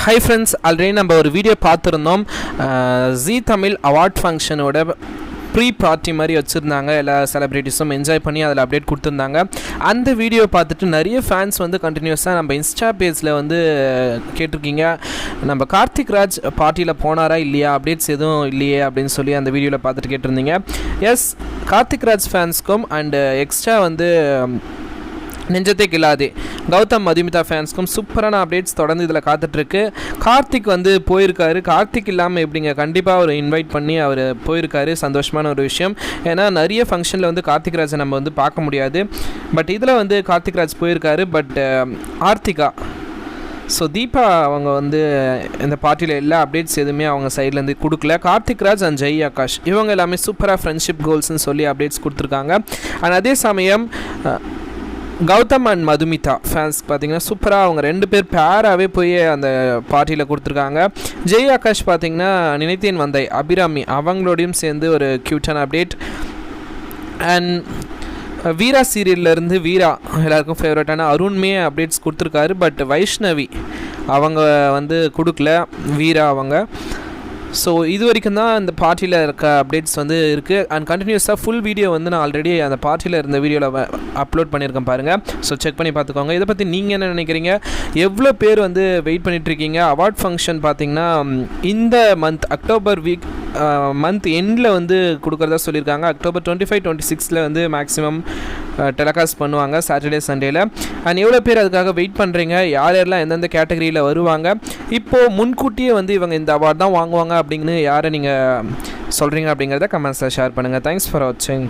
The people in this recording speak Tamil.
ஹை ஃப்ரெண்ட்ஸ், ஆல்ரெடி நம்ம ஒரு வீடியோ பார்த்துருந்தோம். ஜீ தமிழ் அவார்ட் ஃபங்க்ஷனோட ப்ரீ பார்ட்டி மாதிரி வச்சுருந்தாங்க. எல்லா செலிப்ரிட்டிஸும் என்ஜாய் பண்ணி அதில் அப்டேட் கொடுத்துருந்தாங்க. அந்த வீடியோ பார்த்துட்டு நிறைய ஃபேன்ஸ் வந்து கண்டினியூஸாக நம்ம இன்ஸ்டா பேஜில் வந்து கேட்டிருக்கீங்க, நம்ம கார்த்திக் ராஜ் பார்ட்டியில் போனாரா இல்லையா, அப்டேட்ஸ் எதுவும் இல்லையே அப்படின்னு சொல்லி அந்த வீடியோவில் பார்த்துட்டு கேட்டிருந்தீங்க. எஸ், கார்த்திக் ராஜ் ஃபேன்ஸ்க்கும் அண்டு எக்ஸ்ட்ரா வந்து நெஞ்சத்தை கில்லாதே கௌதம் மதுமிதா ஃபேன்ஸ்க்கும் சூப்பரான அப்டேட்ஸ் தொடர்ந்து இதில் காத்துட்ருக்கு. கார்த்திக் வந்து போயிருக்காரு. கார்த்திக் இல்லாமல் எப்படிங்க, கண்டிப்பாக அவர் இன்வைட் பண்ணி அவர் போயிருக்காரு. சந்தோஷமான ஒரு விஷயம். ஏன்னா நிறைய ஃபங்க்ஷனில் வந்து கார்த்திக் ராஜை நம்ம வந்து பார்க்க முடியாது. பட் இதில் வந்து கார்த்திக் ராஜ் போயிருக்காரு. பட் ஆர்த்திகா, ஸோ தீபா அவங்க வந்து இந்த பார்ட்டியில் எல்லா அப்டேட்ஸ் எதுவுமே அவங்க சைட்லேருந்து கொடுக்கல. கார்த்திக் ராஜ் அண்ட் ஜெய் ஆகாஷ் இவங்க எல்லாமே சூப்பராக ஃப்ரெண்ட்ஷிப் கோல்ஸ்ன்னு சொல்லி அப்டேட்ஸ் கொடுத்துருக்காங்க. அண்ட் அதே சமயம் கௌதம் அண்ட் மதுமிதா ஃபேன்ஸ்க்கு பார்த்தீங்கன்னா சூப்பராக அவங்க ரெண்டு பேர் பேராகவே போய் அந்த பார்ட்டியில் கொடுத்துருக்காங்க. ஜெய் ஆகாஷ் பார்த்தீங்கன்னா நினைத்தேன் வந்தை அபிராமி அவங்களோடையும் சேர்ந்து ஒரு க்யூட்டான அப்டேட். அண்ட் வீரா சீரியல்லேருந்து வீரா எல்லாருக்கும் ஃபேவரட்டான அருண்மே அப்டேட்ஸ் கொடுத்துருக்காரு. பட் வைஷ்ணவி அவங்க வந்து கொடுக்கல, வீரா அவங்க. ஸோ இது வரைக்கும் தான் இந்த பார்ட்டியில் இருக்க அப்டேட்ஸ் வந்து இருக்குது. அண்ட் கண்டினியூஸாக ஃபுல் வீடியோ வந்து நான் ஆல்ரெடி அந்த பார்ட்டியில் இருந்த வீடியோவில் அப்லோட் பண்ணியிருக்கேன் பாருங்கள். ஸோ செக் பண்ணி பார்த்துக்கோங்க. இதை பற்றி நீங்கள் என்ன நினைக்கிறீங்க? எவ்வளோ பேர் வந்து வெயிட் பண்ணிகிட்ருக்கீங்க? அவார்ட் ஃபங்க்ஷன் பார்த்திங்கன்னா இந்த மந்த் அக்டோபர் மந்த் எண்டில் வந்து கொடுக்குறதா சொல்லியிருக்காங்க. அக்டோபர் 25, 26 வந்து மேக்ஸிமம் டெலிகாஸ்ட் பண்ணுவாங்க சாட்டர்டே சண்டேயில். அண்ட் எவ்வளோ பேர் அதுக்காக வெயிட் பண்ணுறீங்க? யார் யாரெல்லாம் எந்தெந்த கேட்டகரியில் வருவாங்க? இப்போது முன்கூட்டியே வந்து இவங்க இந்த அவார்ட் தான் வாங்குவாங்க அப்படின்னு யாரை நீங்கள் சொல்கிறீங்க அப்படிங்கிறத கமெண்ட்ஸில் ஷேர் பண்ணுங்கள். தேங்க்ஸ் ஃபார் வாட்சிங்.